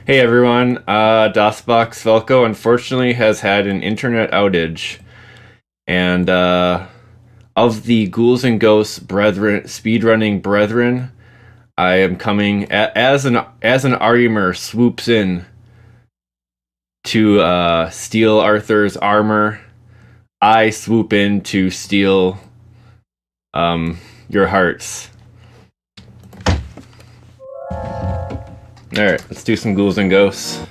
Hey everyone, DOSBox Velco unfortunately has had an internet outage, and of the Ghouls and Ghosts brethren, speedrunning brethren, I am coming as an Arimer swoops in to steal Arthur's armor. I swoop in to steal your hearts. Alright, let's do some Ghouls and Ghosts.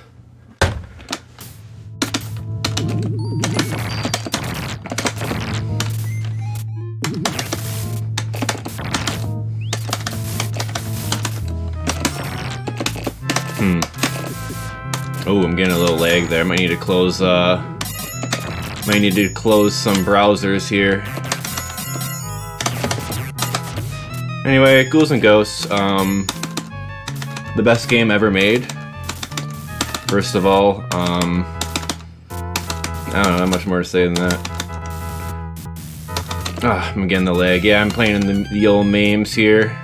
Oh, I'm getting a little lag there. Might need to close some browsers here. Anyway, Ghouls and Ghosts, the best game ever made. First of all, I don't know, not much more to say than that. I'm getting the lag. Yeah, I'm playing in the old memes here.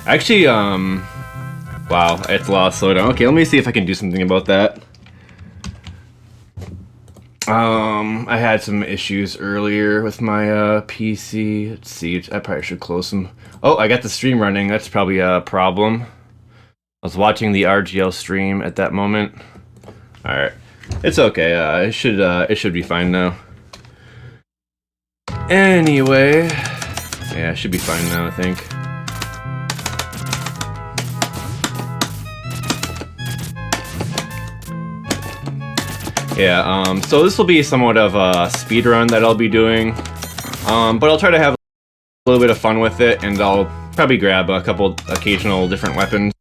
Actually, wow, it's a lot of slowdown. Okay, let me see if I can do something about that. I had some issues earlier with my PC. Let's see, I probably should close them. Oh, I got the stream running. That's probably a problem. I was watching the RGL stream at that moment. Alright. It's okay. It should be fine now. Anyway. Yeah, it should be fine now, I think. Yeah, so this will be somewhat of a speed run that I'll be doing. But I'll try to have a little bit of fun with it, and I'll probably grab a couple occasional different weapons.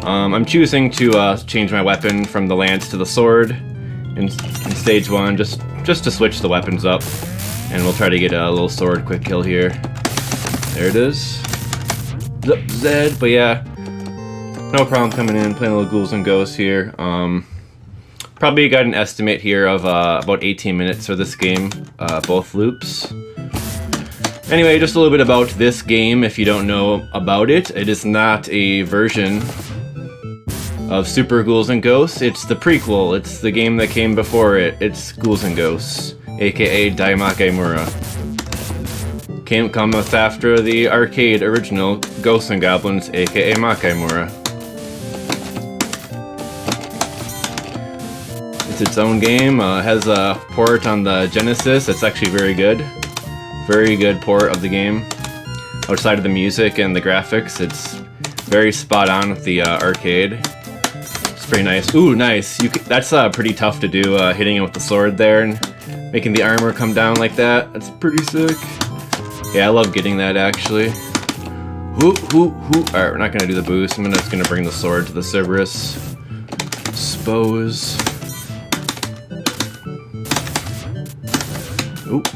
I'm choosing to change my weapon from the lance to the sword in stage 1, just to switch the weapons up. And we'll try to get a little sword quick kill here. There it is. Zed, but yeah, no problem coming in, playing a little Ghouls and Ghosts here. Probably got an estimate here of about 18 minutes for this game, both loops. Anyway, just a little bit about this game if you don't know about it. It is not a version of Super Ghouls and Ghosts. It's the prequel. It's the game that came before it. It's Ghouls and Ghosts, aka Daimakemura. Comes after the arcade original Ghosts and Goblins, aka Makemura. It's its own game. Has a port on the Genesis. It's actually very good. Very good port of the game. Outside of the music and the graphics, it's very spot on with the arcade. Pretty nice. Ooh, nice. That's pretty tough to do, hitting it with the sword there and making the armor come down like that. That's pretty sick. Yeah, I love getting that, actually. Alright, we're not going to do the boost. I'm just going to bring the sword to the Cerberus. Suppose. Oop.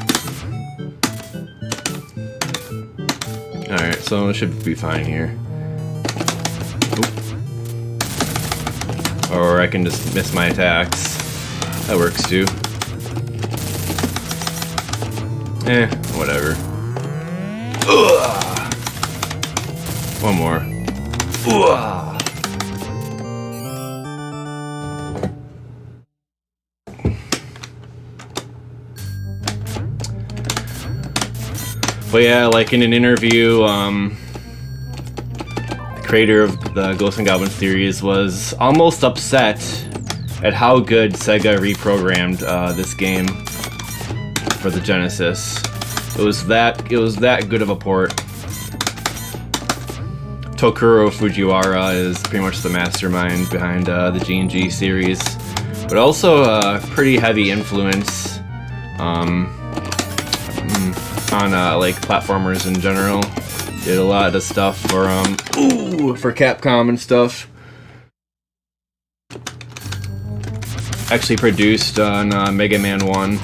Alright, so it should be fine here. Or I can just miss my attacks. That works too. Whatever. Ugh. One more. Ugh. But yeah, like in an interview, creator of the Ghosts and Goblins series was almost upset at how good Sega reprogrammed this game for the Genesis. It was that good of a port. Tokuro Fujiwara is pretty much the mastermind behind the G&G series, but also a pretty heavy influence on like platformers in general. Did a lot of stuff for Capcom and stuff. Actually produced on Mega Man 1.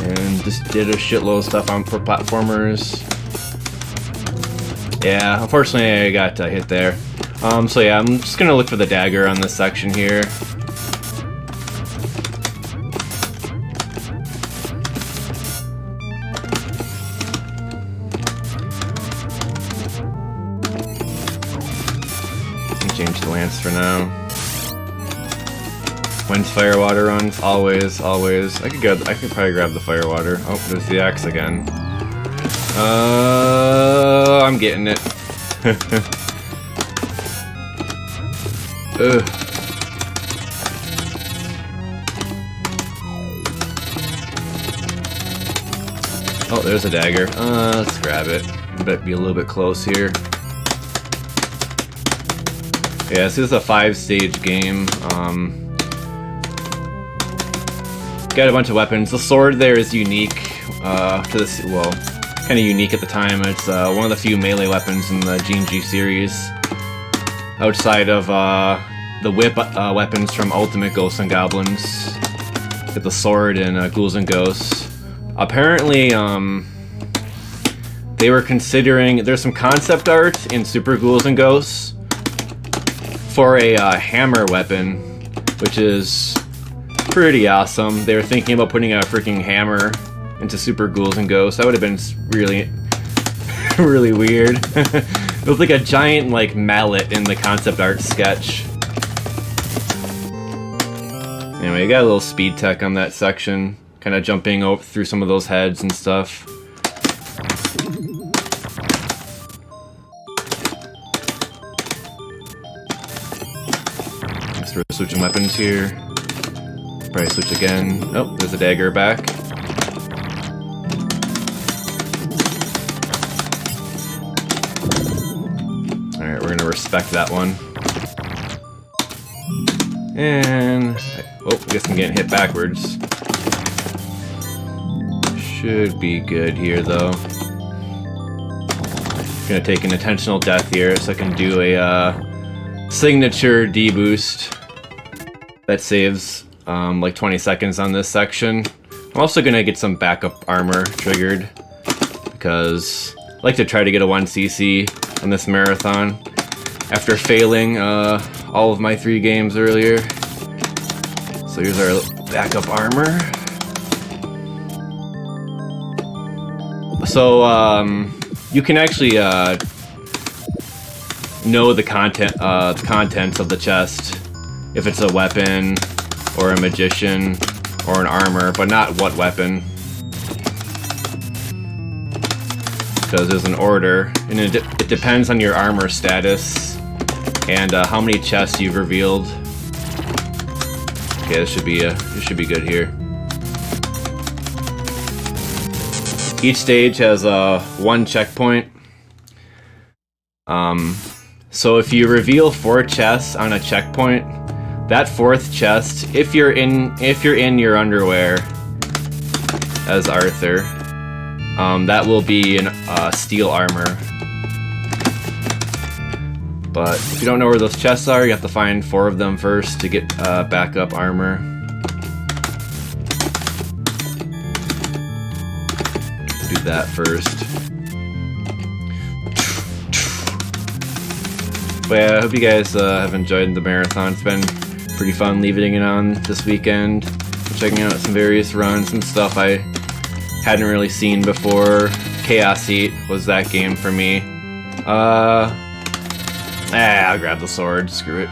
And just did a shitload of stuff for platformers. Yeah, unfortunately I got hit there. So yeah, I'm just gonna look for the dagger on this section here. for now. When's fire water runs? Always, always. I could probably grab the fire water. Oh, there's the axe again. I'm getting it. Ugh. Oh, there's a dagger. Let's grab it. Better be a little bit close here. Yeah, this is a 5-stage game. Got a bunch of weapons. The sword there is unique to this. Well, kind of unique at the time. It's one of the few melee weapons in the G&G series. Outside of the whip weapons from Ultimate Ghosts and Goblins. Get the sword in Ghouls and Ghosts. Apparently, they were considering. There's some concept art in Super Ghouls and Ghosts for a hammer weapon, which is pretty awesome. They were thinking about putting a freaking hammer into Super Ghouls and Ghosts. That would have been really, really weird. It was like a giant like mallet in the concept art sketch. Anyway, you got a little speed tech on that section, kind of jumping through some of those heads and stuff. We're switching weapons here. Probably switch again. Oh, there's a dagger back. Alright, we're gonna respect that one. And... oh, I guess I'm getting hit backwards. Should be good here, though. Gonna take an intentional death here so I can do a signature D-boost. That saves like 20 seconds on this section. I'm also gonna get some backup armor triggered because I like to try to get a 1cc on this marathon after failing all of my 3 games earlier. So here's our backup armor. So you can actually know the contents of the chest. If it's a weapon, or a magician, or an armor, but not what weapon. Because there's an order, and it depends on your armor status, and how many chests you've revealed. Okay, this should be good here. Each stage has one checkpoint. So if you reveal 4 chests on a checkpoint, that 4th chest, if you're in your underwear as Arthur, that will be in steel armor. But if you don't know where those chests are, you have to find 4 of them first to get backup armor. Do that first. But yeah, I hope you guys have enjoyed the marathon. It's been pretty fun leaving it on this weekend, checking out some various runs and stuff I hadn't really seen before. Chaos Heat was that game for me. I'll grab the sword, screw it.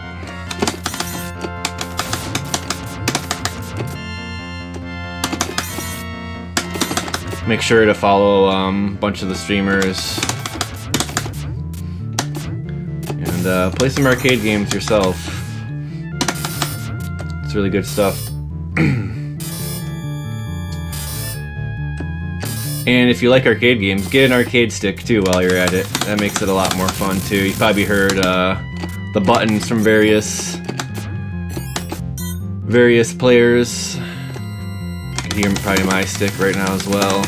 Make sure to follow a bunch of the streamers and play some arcade games yourself. It's really good stuff. And if you like arcade games, get an arcade stick too while you're at it. That makes it a lot more fun too. You probably heard the buttons from various players. You can hear probably my stick right now as well.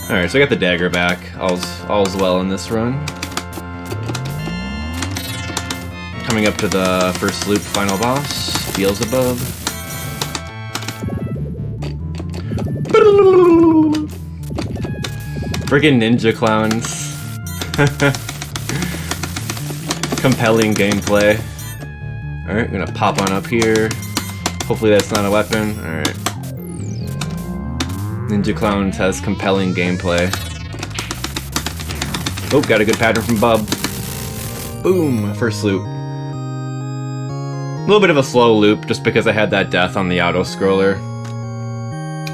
Alright, so I got the dagger back. All's well in this run. Coming up to the first loop final boss, Beelzebub. Friggin' ninja clowns. Compelling gameplay. Alright, I'm gonna pop on up here. Hopefully that's not a weapon. Alright. Ninja Clowns has compelling gameplay. Oh, got a good pattern from Bub. Boom, first loop. A little bit of a slow loop, just because I had that death on the auto-scroller.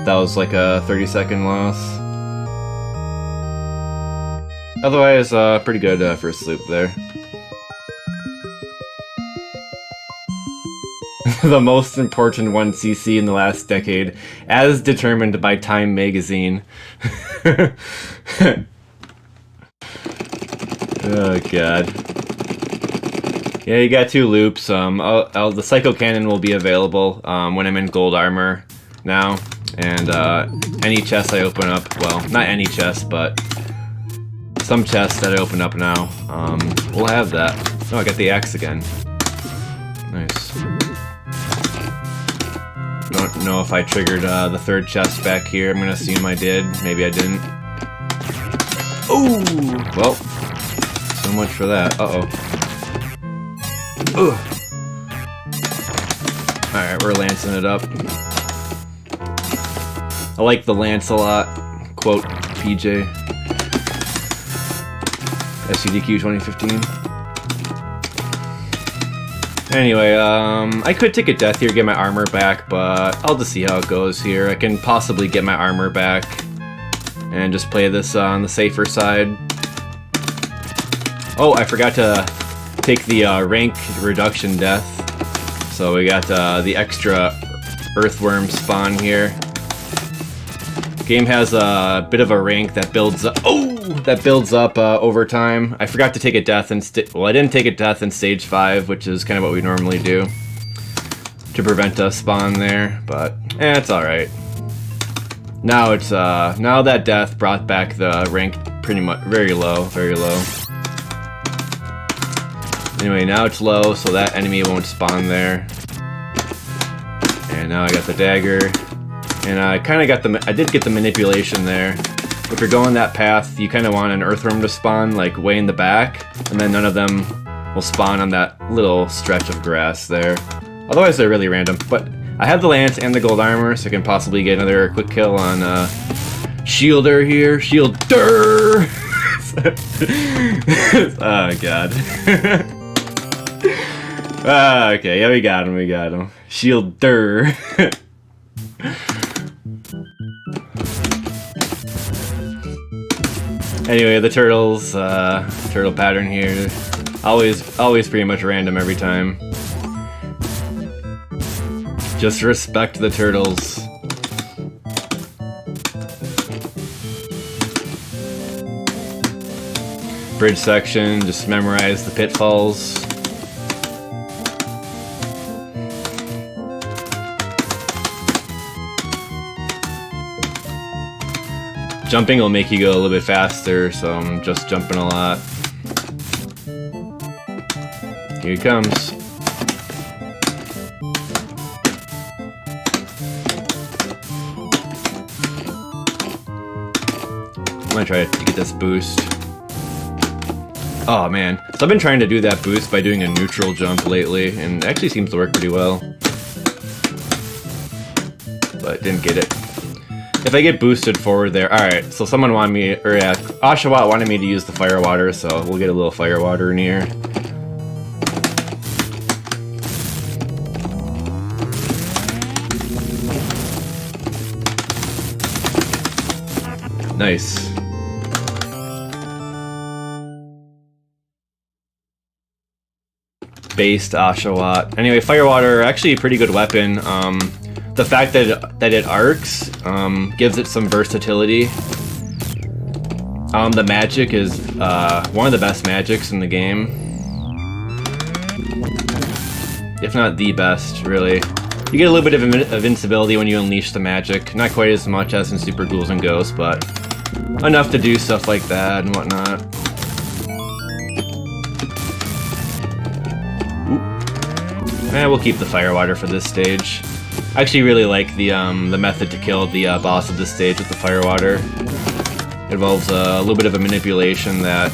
That was like a 30-second loss. Otherwise, pretty good first loop there. The most important 1cc in the last decade, as determined by Time magazine. Oh god. Yeah, you got 2 loops. The Psycho Cannon will be available when I'm in gold armor now, and any chest I open up, well, not any chest, but some chests that I open up now, we'll have that. Oh, I got the axe again. Nice. Don't know if I triggered the 3rd chest back here. I'm gonna assume I did. Maybe I didn't. Oh! Well, so much for that. Uh-oh. Ugh. Alright, we're lancing it up. I like the lance a lot. Quote PJ. SCDQ 2015. Anyway, I could take a death here, get my armor back, but I'll just see how it goes here. I can possibly get my armor back and just play this on the safer side. Oh, I forgot to take the rank reduction death. So we got the extra earthworm spawn here. Game has a bit of a rank that builds up. Oh, that builds up over time. I forgot to take a death in well, I didn't take a death in stage 5, which is kind of what we normally do to prevent a spawn there. But it's all right. Now it's now that death brought back the rank pretty much very low, very low. Anyway, now it's low, so that enemy won't spawn there. And now I got the dagger. And I kind of got I did get the manipulation there. If you're going that path, you kind of want an earthworm to spawn, like, way in the back, and then none of them will spawn on that little stretch of grass there. Otherwise, they're really random. But I have the lance and the gold armor, so I can possibly get another quick kill on Shielder here. Shielder! Oh, God. Okay, yeah, we got him, Shielder. Anyway, the turtles, turtle pattern here, always pretty much random every time. Just respect the turtles. Bridge section, just memorize the pitfalls. Jumping will make you go a little bit faster, so I'm just jumping a lot. Here he comes. I'm gonna try to get this boost. Oh man, so I've been trying to do that boost by doing a neutral jump lately, and it actually seems to work pretty well. But didn't get it. If I get boosted forward there, alright, so someone wanted me, or yeah, Oshawott wanted me to use the fire water, so we'll get a little fire water in here. Nice. Based Oshawott. Anyway, fire water, actually a pretty good weapon. The fact that it arcs gives it some versatility. The magic is one of the best magics in the game, if not the best, really. You get a little bit of invincibility when you unleash the magic. Not quite as much as in Super Ghouls and Ghosts, but enough to do stuff like that and whatnot. And we'll keep the fire water for this stage. I actually really like the method to kill the boss of this stage with the fire water. It involves a little bit of a manipulation that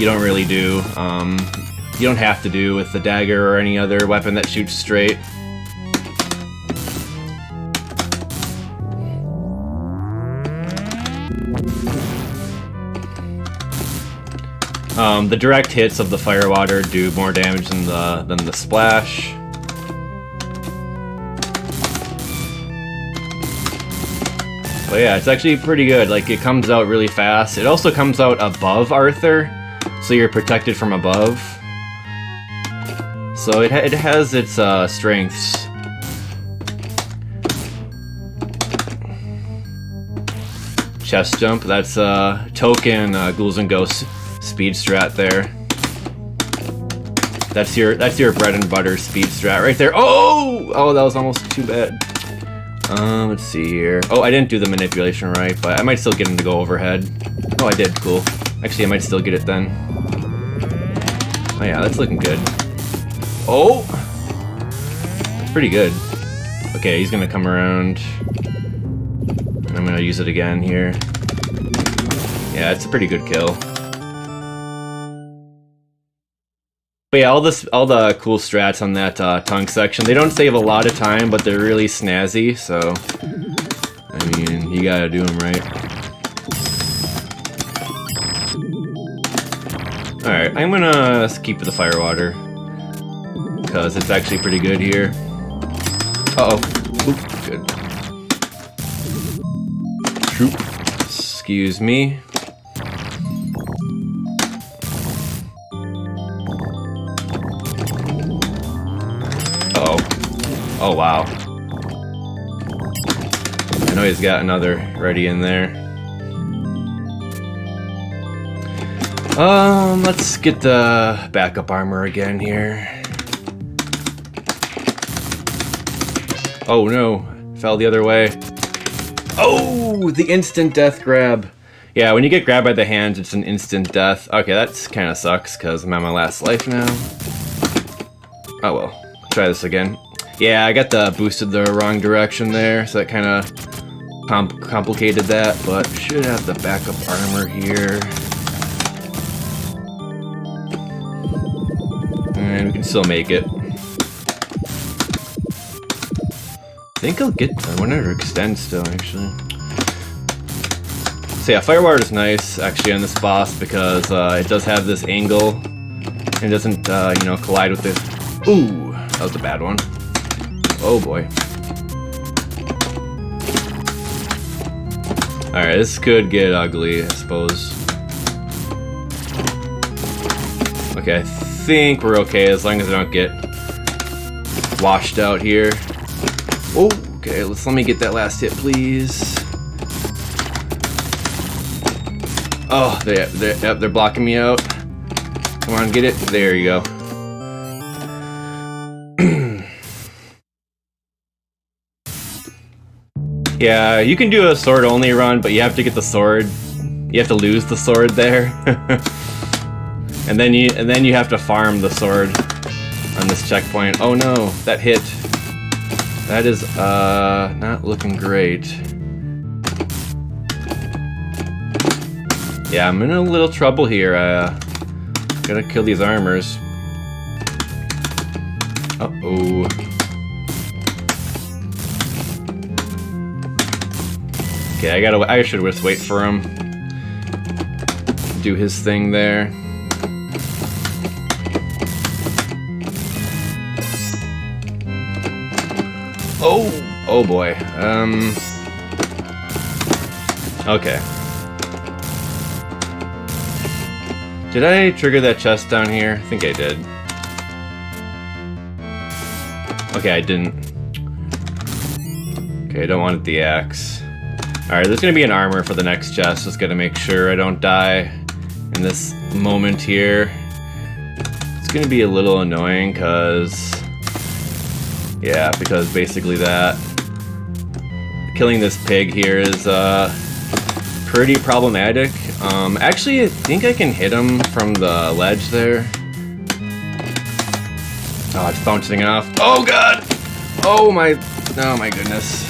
you don't really do. You don't have to do with the dagger or any other weapon that shoots straight. The direct hits of the fire water do more damage than the splash. But yeah, it's actually pretty good. Like, it comes out really fast. It also comes out above Arthur, so you're protected from above. So it has its strengths. Chest jump, that's token Ghouls and Ghosts speed strat there. That's your bread and butter speed strat right there. Oh, that was almost too bad. Let's see here. Oh, I didn't do the manipulation right, but I might still get him to go overhead. Oh, I did. Cool. Actually, I might still get it then. Oh yeah, that's looking good. Oh! That's pretty good. Okay, he's gonna come around. I'm gonna use it again here. Yeah, it's a pretty good kill. But yeah, all the cool strats on that tongue section, they don't save a lot of time, but they're really snazzy, so I mean, you gotta do them right. Alright, I'm gonna keep the fire water, because it's actually pretty good here. Uh-oh. Oop, good. Troop. Excuse me. Oh wow. I know he's got another ready in there. Let's get the backup armor again here. Oh no, fell the other way. Oh, the instant death grab. Yeah, when you get grabbed by the hands, it's an instant death. Okay, that's kind of sucks because I'm at my last life now. Oh well, try this again. Yeah, I got the boosted the wrong direction there, so that kind of complicated that, but should have the backup armor here. And we can still make it. I think I'll get, I wonder to extend still, actually. So yeah, fire water is nice, actually, on this boss, because it does have this angle. It doesn't, you know, collide with it. Ooh, that was a bad one. Oh boy. Alright, this could get ugly, I suppose. Okay, I think we're okay as long as I don't get washed out here. Oh, okay, let me get that last hit, please. Oh, they're blocking me out. Come on, get it. There you go. Yeah, you can do a sword only run, but you have to get the sword. You have to lose the sword there, and then you have to farm the sword on this checkpoint. Oh no, that hit. That is not looking great. Yeah, I'm in a little trouble here. Gotta kill these armors. Uh-oh. Okay, I should just wait for him. Do his thing there. Oh boy. Okay. Did I trigger that chest down here? I think I did. Okay, I didn't. Okay, I don't want the axe. Alright, there's gonna be an armor for the next chest. Just gotta make sure I don't die in this moment here. It's gonna be a little annoying because... yeah, because basically that... killing this pig here is pretty problematic. Actually, I think I can hit him from the ledge there. Oh, it's bouncing off. Oh god! Oh my goodness.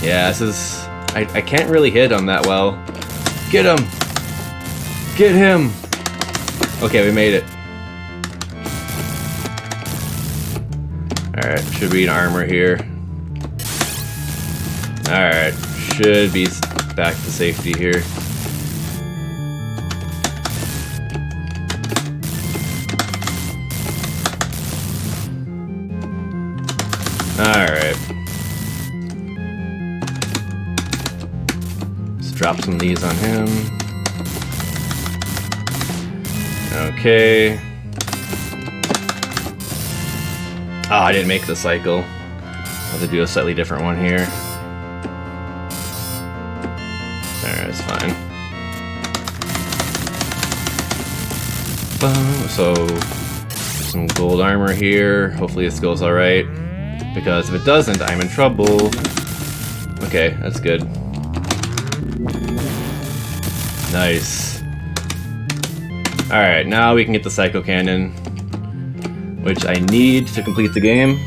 Yeah, this is... I can't really hit him that well. Get him! Get him! Okay, we made it. Alright, should be an armor here. Alright, should be back to safety here. drop some of these on him. Okay. Oh, I didn't make the cycle. I'll have to do a slightly different one here. Alright, it's fine. So, some gold armor here. Hopefully this goes alright. Because if it doesn't, I'm in trouble. Okay, that's good. Nice. Alright, now we can get the Psycho Cannon, which I need to complete the game.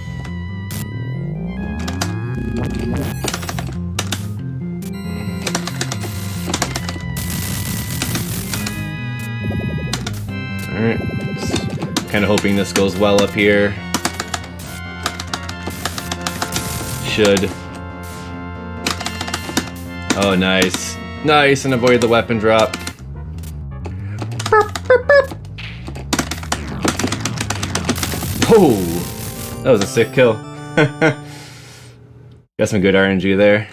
Alright, kind of hoping this goes well up here. Should. Oh, nice. Nice, and avoid the weapon drop. Oh, that was a sick kill. Got some good RNG there.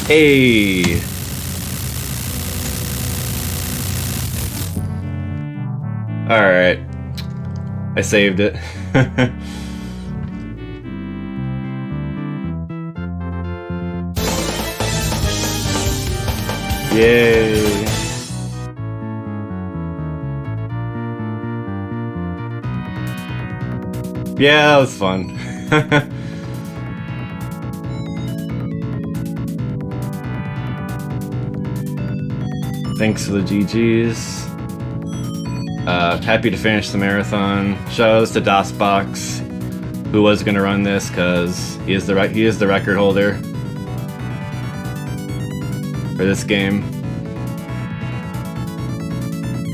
Hey! Alright. I saved it. Yay! Yeah, that was fun. Thanks for the GGs. Happy to finish the marathon. Shoutouts to DOSBox, who was gonna run this because he is the record holder for this game.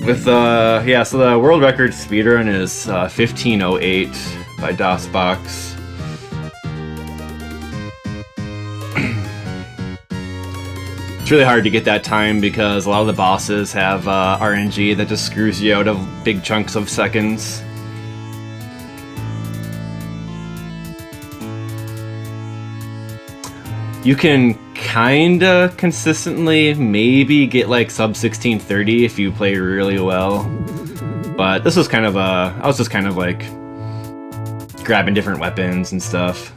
With yeah, so the world record speedrun is 15:08 by DOSBox. It's really hard to get that time because a lot of the bosses have RNG that just screws you out of big chunks of seconds. You can kinda consistently maybe get like sub 1630 if you play really well. But this was kind of I was just kind of like grabbing different weapons and stuff.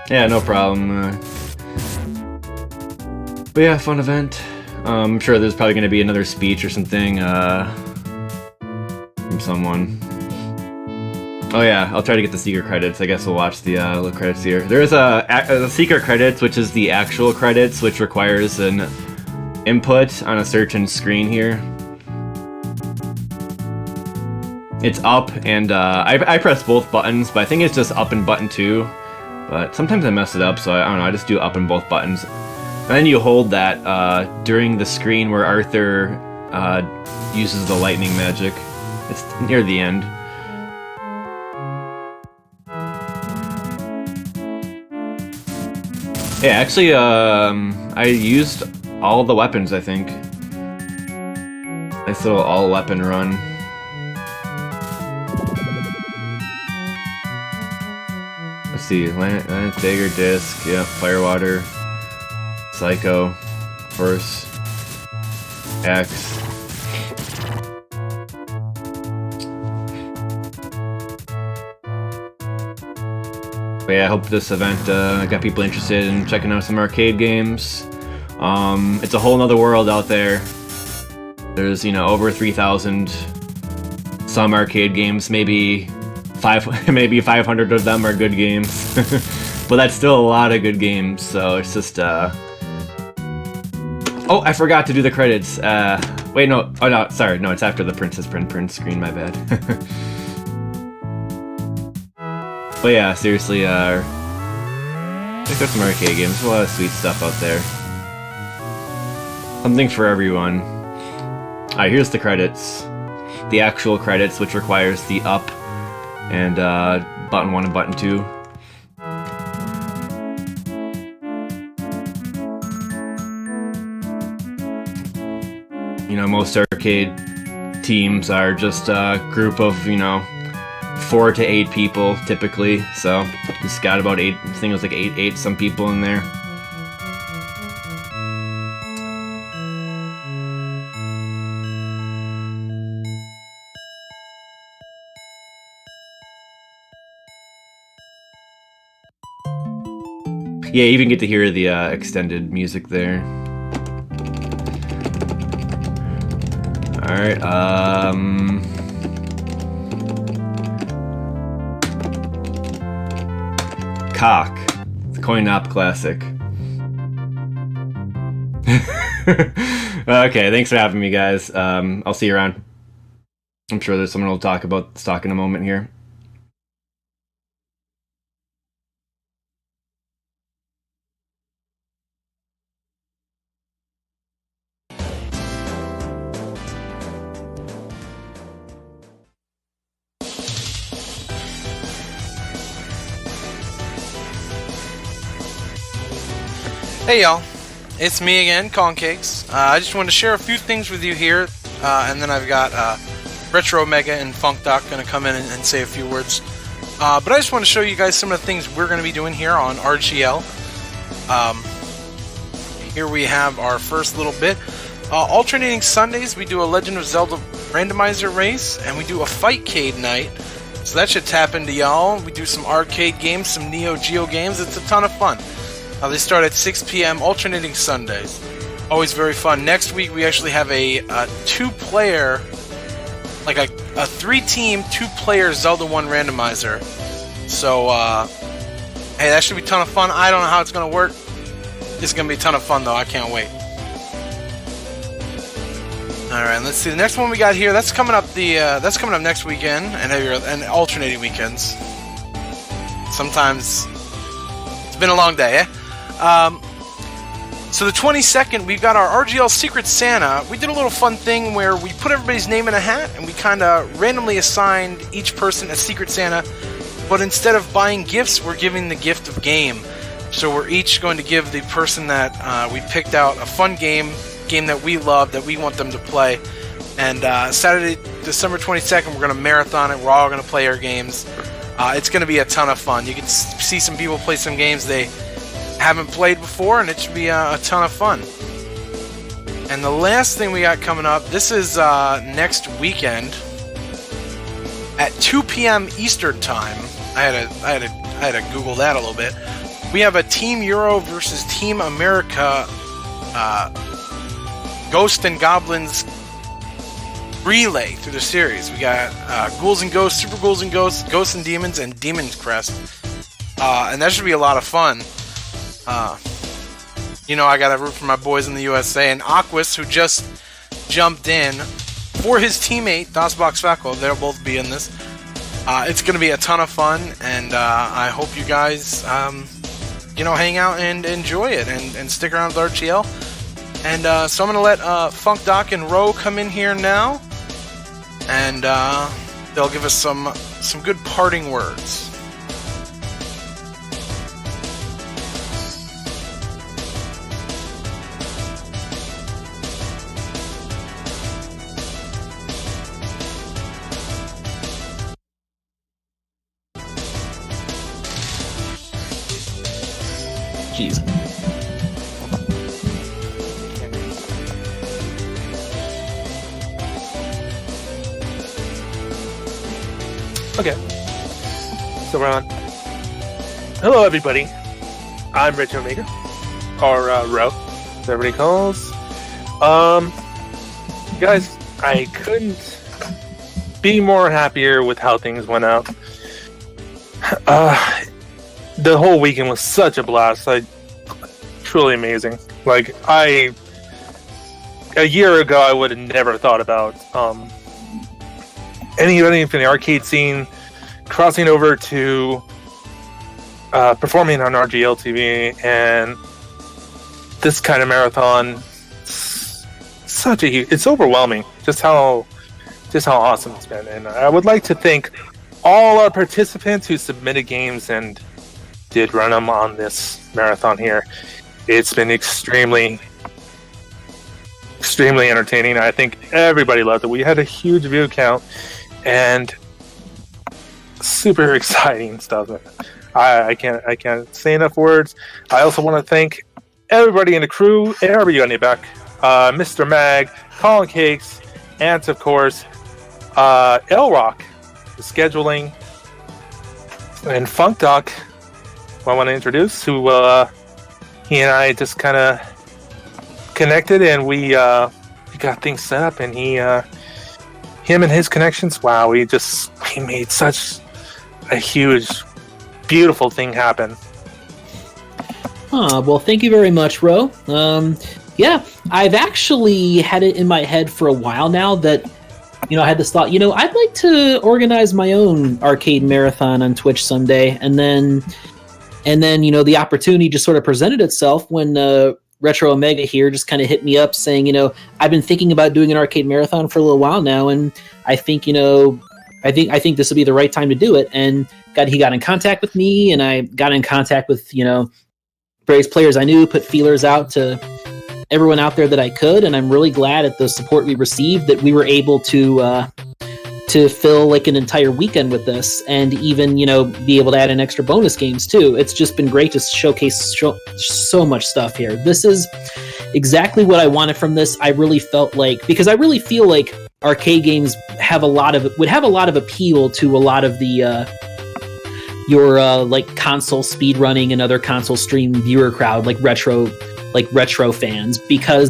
Yeah, no problem. But yeah, fun event. I'm sure there's probably going to be another speech or something from someone. Oh yeah, I'll try to get the secret credits. I guess we'll watch the credits here. There's a secret credits, which is the actual credits, which requires an input on a certain screen here. It's up, and I press both buttons, but I think it's just up and button 2. But sometimes I mess it up, so I don't know, I just do up and both buttons. And then you hold that during the screen where Arthur uses the lightning magic. It's near the end. Yeah, actually, I used all the weapons, I think. Nice little all-weapon run. Let's see, Lance, Dagger, Disc, yeah, Firewater, Psycho, of course, Axe. But yeah, I hope this event got people interested in checking out some arcade games. It's a whole nother world out there. There's, you know, over 3,000 some arcade games, maybe 500 of them are good games. But that's still a lot of good games, so it's just Oh, I forgot to do the credits. Wait, no. Oh no, sorry. No, it's after the Princess Prince screen, my bad. But yeah, seriously, check out some arcade games. There's a lot of sweet stuff out there. Something for everyone. Alright, here's the credits. The actual credits, which requires the up and button 1 and button 2. You know, most arcade teams are just a group of, 4 to 8 people typically. So just got about 8. I think it was like 8 some people in there. Yeah, you even get to hear the extended music there. Alright, Cock. The coin-op classic. Okay, thanks for having me, guys. I'll see you around. I'm sure there's someone who'll talk about stock in a moment here. Hey y'all, it's me again, Concakes. I just wanted to share a few things with you here, and then I've got Retro Omega and Funk Doc going to come in and say a few words. But I just want to show you guys some of the things we're going to be doing here on RGL. Here we have our first little bit. Alternating Sundays, we do a Legend of Zelda randomizer race, and we do a Fightcade night. So that should tap into y'all. We do some arcade games, some Neo Geo games. It's a ton of fun. They start at 6 p.m. alternating Sundays. Always very fun. Next week we actually have a 2-player, like a 3-team, 2-player Zelda 1 randomizer. So, hey, that should be a ton of fun. I don't know how it's going to work. It's going to be a ton of fun, though. I can't wait. Alright, let's see. The next one we got here, that's coming up next weekend, and alternating weekends. Sometimes it's been a long day, eh? So the 22nd, we've got our RGL Secret Santa. We did a little fun thing where we put everybody's name in a hat, and we kind of randomly assigned each person a Secret Santa, but instead of buying gifts, we're giving the gift of game. So we're each going to give the person that we picked out a fun game that we love, that we want them to play. And Saturday, December 22nd, we're going to marathon it. We're all going to play our games. It's going to be a ton of fun. You can see some people play some games they haven't played before, and it should be a ton of fun. And the last thing we got coming up, this is next weekend at 2 p.m. Eastern Time. I had to Google that a little bit. We have a Team Euro versus Team America Ghost and Goblins relay through the series. We got Ghouls and Ghosts, Super Ghouls and Ghosts, Ghosts and Demons, and Demon's Crest. And that should be a lot of fun. I gotta root for my boys in the USA. And Aquas, who just jumped in for his teammate, DOSBox Facco, they'll both be in this. It's gonna be a ton of fun, and I hope you guys, hang out and enjoy it, and stick around with RGL. And so I'm gonna let Funk Doc and Ro come in here now, and they'll give us some good parting words. Jeez. Okay, so we're on. Hello, everybody. I'm Rich Omega, or Ro, as everybody calls. Guys, I couldn't be more happier with how things went out. The whole weekend was such a blast. Truly amazing. A year ago, I would have never thought about anybody from the arcade scene crossing over to performing on RGL TV, and this kind of marathon. It's overwhelming just how awesome it's been. And I would like to thank all our participants who submitted games and did run them on this marathon here. It's been extremely extremely entertaining. I think everybody loved it. We had a huge view count and super exciting stuff. I can't say enough words. I also want to thank everybody in the crew, everybody back, Mr. Mag, Colin Cakes, and of course, L Rock, the scheduling, and Funk Doc, who I want to introduce, who he and I just kind of connected, and we got things set up, and him and his connections, wow, we made such a huge, beautiful thing happen. Well, thank you very much, Ro. Yeah, I've actually had it in my head for a while now that, I had this thought, I'd like to organize my own arcade marathon on Twitch someday, and then, the opportunity just sort of presented itself when Retro Omega here just kind of hit me up saying, I've been thinking about doing an arcade marathon for a little while now, and I think, I think this would be the right time to do it. And he got in contact with me, and I got in contact with, various players I knew, put feelers out to everyone out there that I could, and I'm really glad at the support we received that we were able to fill like an entire weekend with this, and even be able to add in extra bonus games too. It's just been great to showcase so much stuff here. This is exactly what I wanted from this. I really felt like, because I really feel like arcade games would have a lot of appeal to a lot of the your like console speedrunning and other console stream viewer crowd, like retro fans, because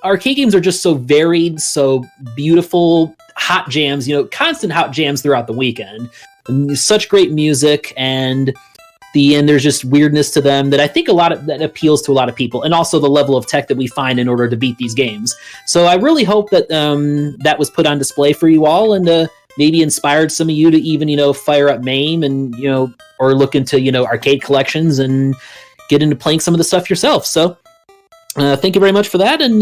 arcade games are just so varied, so beautiful, hot jams, constant hot jams throughout the weekend, and such great music, and there's just weirdness to them that I think that appeals to a lot of people, and also the level of tech that we find in order to beat these games. So I really hope that that was put on display for you all, and maybe inspired some of you to even fire up MAME and or look into arcade collections and get into playing some of the stuff yourself. So thank you very much for that, and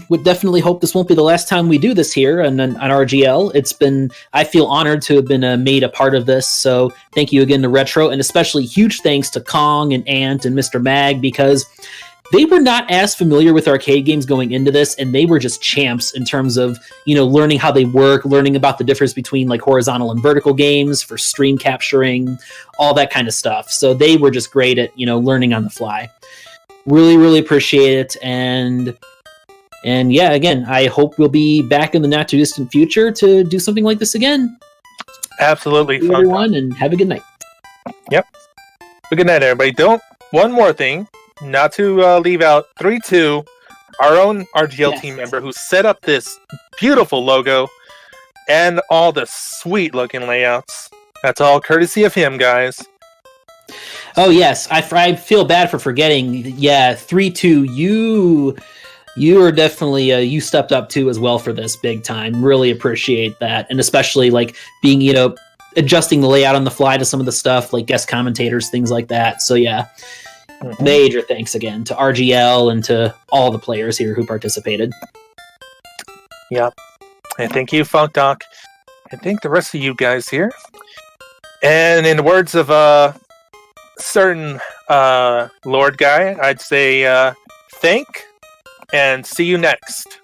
would definitely hope this won't be the last time we do this here on RGL. I feel honored to have been made a part of this, so thank you again to Retro, and especially huge thanks to Kong and Ant and Mr. Mag, because they were not as familiar with arcade games going into this, and they were just champs in terms of learning how they work, learning about the difference between like horizontal and vertical games for stream capturing, all that kind of stuff. So they were just great at learning on the fly. Really, really appreciate it, and yeah, again, I hope we'll be back in the not too distant future to do something like this again. Absolutely, Thank you, everyone, and have a good night. Yep. Good night, everybody. One more thing. Not to leave out 3-2, our own RGL team member who set up this beautiful logo and all the sweet looking layouts. That's all courtesy of him, guys. Oh yes, I feel bad for forgetting. Yeah, 3-2. You are definitely you stepped up too as well for this big time. Really appreciate that, and especially like being adjusting the layout on the fly to some of the stuff like guest commentators, things like that. So yeah. Major thanks again to RGL and to all the players here who participated. Yep. And thank you, Funk Doc. And thank the rest of you guys here. And in the words of a certain Lord guy, I'd say thank and see you next.